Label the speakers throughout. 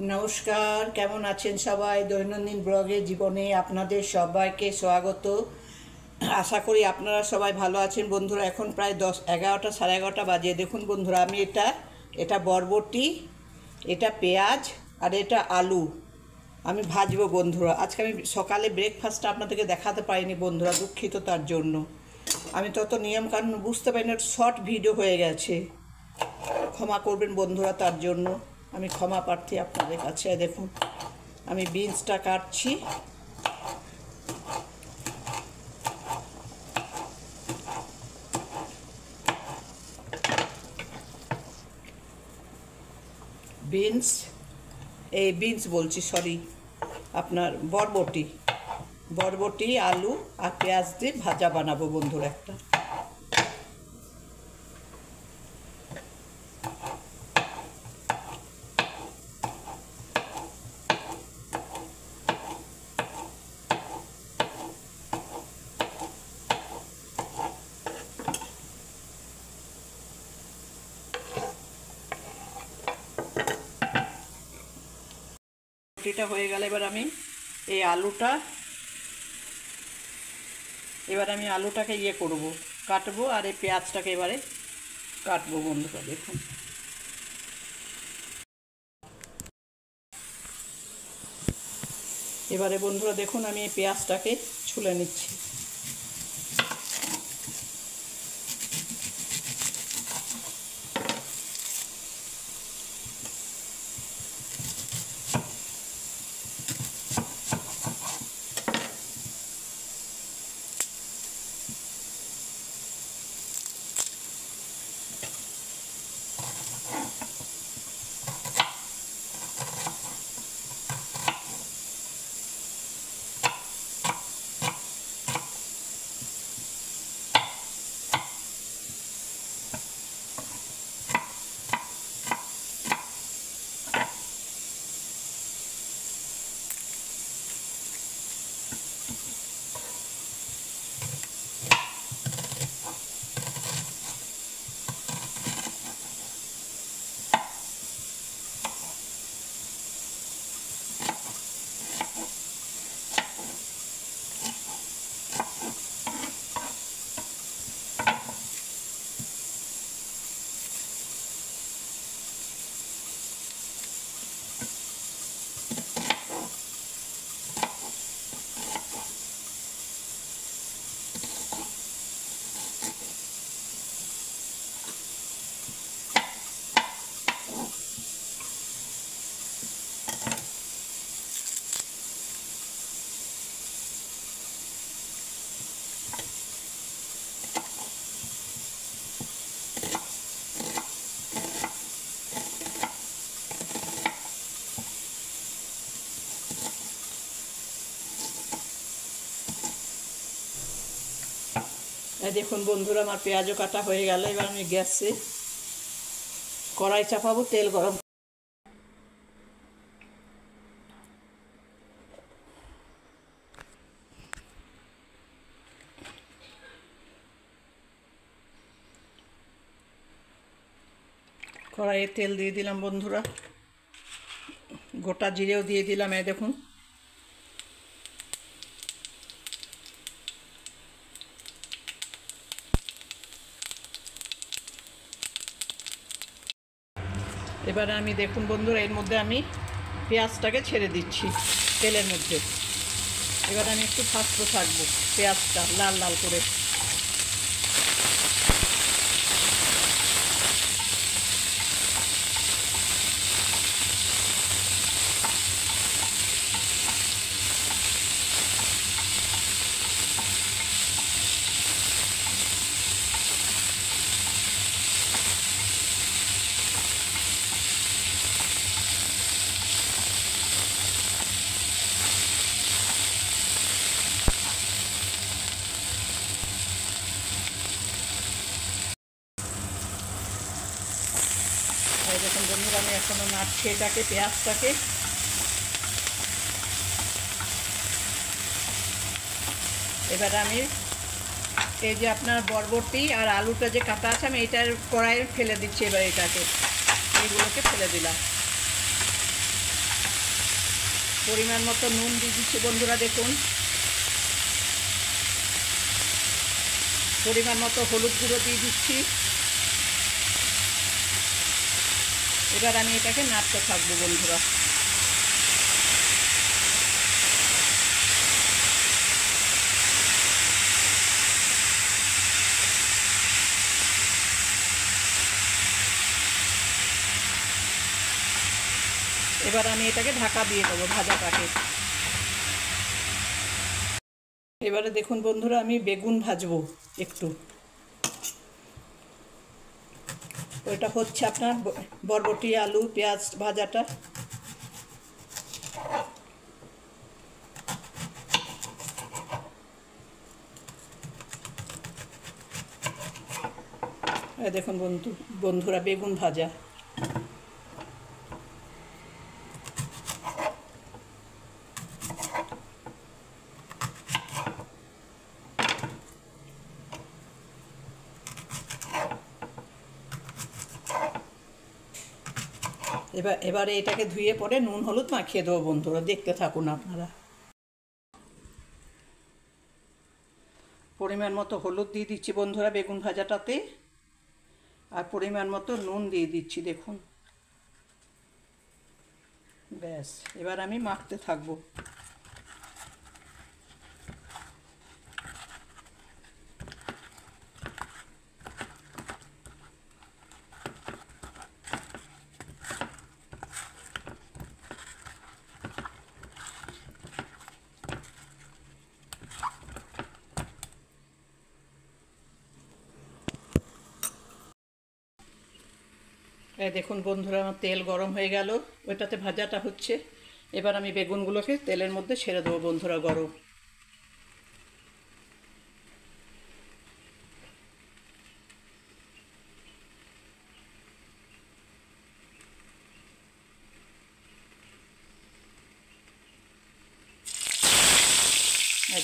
Speaker 1: নমস্কার, কেমন আছেন সবাই? দৈনন্দিন ব্লগে জীবনে আপনাদের সবাইকে স্বাগত। আশা করি আপনারা সবাই ভালো আছেন। বন্ধুরা, এখন প্রায় 11টা, সাড়ে 11টা বাজে। দেখুন বন্ধুরা, আমি এটা বরবটি, এটা পেঁয়াজ আর এটা আলু আমি ভাজবো বন্ধুরা। আজকে আমি সকালে ব্রেকফাস্টটা আপনাদেরকে দেখাতে পারিনি বন্ধুরা, দুঃখিত তার জন্য। আমি তত নিয়মকানুন বুঝতে পারি না, শর্ট ভিডিও হয়ে গেছে, ক্ষমা করবেন বন্ধুরা তার জন্য। আমি ক্ষমা প্রার্থী আপনাদের কাছে। দেখুন আমি বিনসটা কাটছি। বিনস বলছি, সরি, আপনার বরবটি আলু আর পেঁয়াজ দিয়ে ভাজা বানাবো বন্ধুরা একটা। রুটিটা হয়ে গেলে এবার আমি আলুটাকে করব, কাটবো, আর এই পেঁয়াজটাকে এবারে কাটবো বন্ধুরা। দেখুন এবারে বন্ধুরা, দেখুন আমি এই পেঁয়াজটাকে ছুলে নিচ্ছি। দেখুন বন্ধুরা, আমার পেঁয়াজও কাটা হয়ে গেল। এবার আমি গ্যাসে কড়াই চাপাবো, তেল গরম। কড়াইয়ে তেল দিয়ে দিলাম বন্ধুরা, গোটা জিরেও দিয়ে দিলাম। দেখুন এবারে আমি, দেখুন বন্ধুরা, এর মধ্যে আমি পেঁয়াজটাকে ছেড়ে দিচ্ছি তেলের মধ্যে। এবার আমি একটু ভাজতে থাকবো পেঁয়াজটা লাল লাল করে। দেখুন বন্ধুরা, আমি এখনো নাড়ছি এটাকে, পেঁয়াজটাকে। এবার আমি এই যে আপনার বরবটি আর আলুটা যে কাটা আছে, আমি এটার কড়াইয়ে ফেলে দিচ্ছি। এবার এইগুলোকে ফেলে দিলাম। পরিমাণ মতো নুন দিয়ে দিচ্ছি বন্ধুরা, দেখুন। পরিমাণ মতো হলুদ গুঁড়ো দিয়ে দিচ্ছি। এবার আমি এটাকে নাড়তে থাকবো বন্ধুরা। এবার আমি এটাকে ঢাকা দিয়ে দেবো ভাজাটাকে। এবারে দেখুন বন্ধুরা, আমি বেগুন ভাজবো একটু। ওইটা হচ্ছে আপনার বরবটি, আলু, পেঁয়াজ ভাজাটা। দেখুন বন্ধুরা, বেগুন ভাজা। এবারে এটাকে ধুয়ে পরে নুন হলুদ মাখিয়ে দেবো বন্ধুরা, দেখতে থাকুন আপনারা। পরিমাণ মতো হলুদ দিয়ে দিচ্ছি বন্ধুরা বেগুন ভাজাটাতে, আর পরিমাণ মতো নুন দিয়ে দিচ্ছি, দেখুন। ব্যাস, এবার আমি মাখতে থাকবো। দেখুন বন্ধুরা, আমার তেল গরম হয়ে গেল, ওইটাতে ভাজাটা হচ্ছে। এবার আমি বেগুনগুলোকে তেলের মধ্যে ছেড়ে দেবো বন্ধুরা, গরম।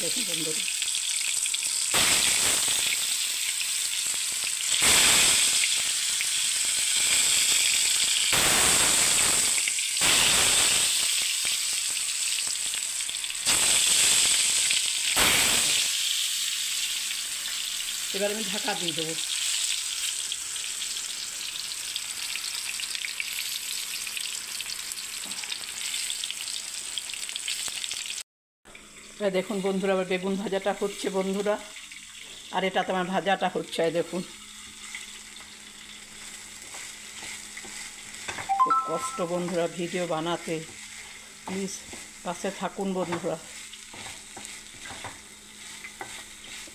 Speaker 1: দেখুন বন্ধুরা, এবার আমি ঢাকা দিয়ে দেবো। দেখুন বন্ধুরা, আবার বেগুন ভাজাটা হচ্ছে বন্ধুরা, আর এটাতে আমার ভাজাটা হচ্ছে। দেখুন, খুব কষ্ট বন্ধুরা ভিডিও বানাতে, প্লিজ পাশে থাকুন বন্ধুরা।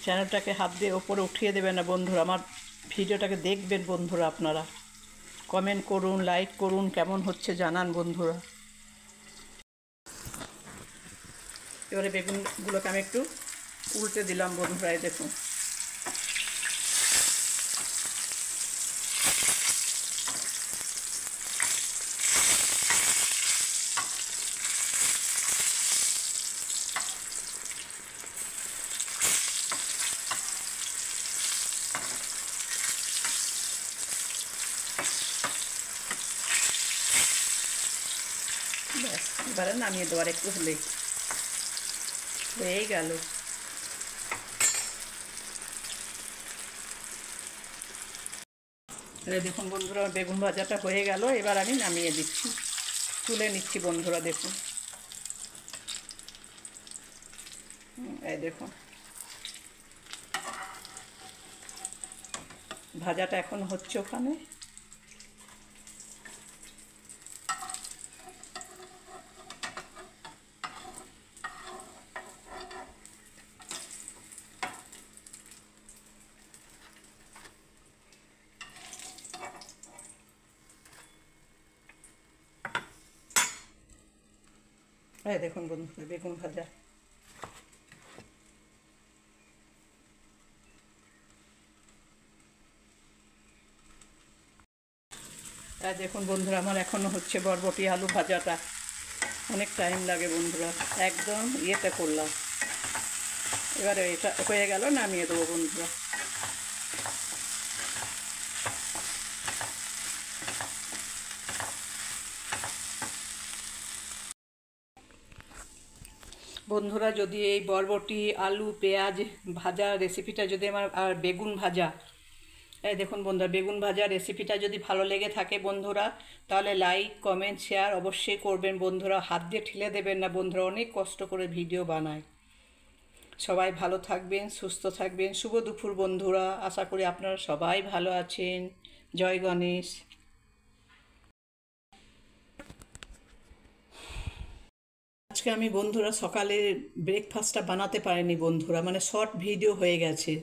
Speaker 1: চ্যানেলটাকে হাত দিয়ে ওপরে উঠিয়ে দেবেন না বন্ধুরা, আমার ভিডিওটাকে দেখবেন বন্ধুরা। আপনারা কমেন্ট করুন, লাইক করুন, কেমন হচ্ছে জানান বন্ধুরা। এবারে বেগুনগুলোকে আমি একটু উল্টে দিলাম বন্ধুরা, দেখুন। ব্যাস, এবারে নামিয়ে দেওয়ার একটু হলেই হয়ে গেল। দেখুন বন্ধুরা, বেগুন ভাজাটা হয়ে গেল, এবার আমি নামিয়ে দিচ্ছি, তুলে নিচ্ছি বন্ধুরা। দেখুন, এই দেখুন ভাজাটা এখন হচ্ছে ওখানে। এই দেখুন বন্ধুরা, বেগুন ভাজা। দেখুন বন্ধুরা, আমার এখনও হচ্ছে বরবটি আলু ভাজাটা, অনেক টাইম লাগে বন্ধুরা, একদম ইয়েতে করলাম। এবারে এটা হয়ে গেল, নামিয়ে দেবো বন্ধুরা। বন্ধুরা, যদি এই বরবটি আলু পেঁয়াজ ভাজা রেসিপিটা যদি আমার, আর বেগুন ভাজা, এই দেখুন বন্ধুরা, বেগুন ভাজা রেসিপিটা যদি ভালো লেগে থাকে বন্ধুরা, তাহলে লাইক কমেন্ট শেয়ার অবশ্যই করবেন বন্ধুরা। হাত দিয়ে ঠেলে দেবেন না বন্ধুরা, অনেক কষ্ট করে ভিডিও বানায়। সবাই ভালো থাকবেন, সুস্থ থাকবেন। শুভ দুপুর বন্ধুরা, আশা করি আপনারা সবাই ভালো আছেন। জয় গণেশ। আজকে আমি বন্ধুরা সকালে ব্রেকফাস্টটা বানাতে পারিনি বন্ধুরা, মানে শর্ট ভিডিও হয়ে গেছে,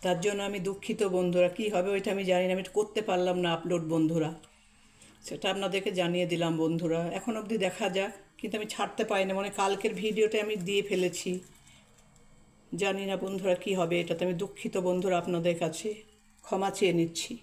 Speaker 1: তার জন্য আমি দুঃখিত বন্ধুরা। কি হবে ওইটা আমি জানি না, আমি করতে পারলাম না আপলোড বন্ধুরা, সেটা আপনাদেরকে জানিয়ে দিলাম বন্ধুরা। এখন অবধি দেখা যাক, কিন্তু আমি ছাড়তে পারি না, মানে কালকের ভিডিওটা আমি দিয়ে ফেলেছি। জানি না বন্ধুরা কি হবে, এটাতে আমি দুঃখিত বন্ধুরা, আপনাদের কাছে ক্ষমা চেয়ে নিচ্ছি।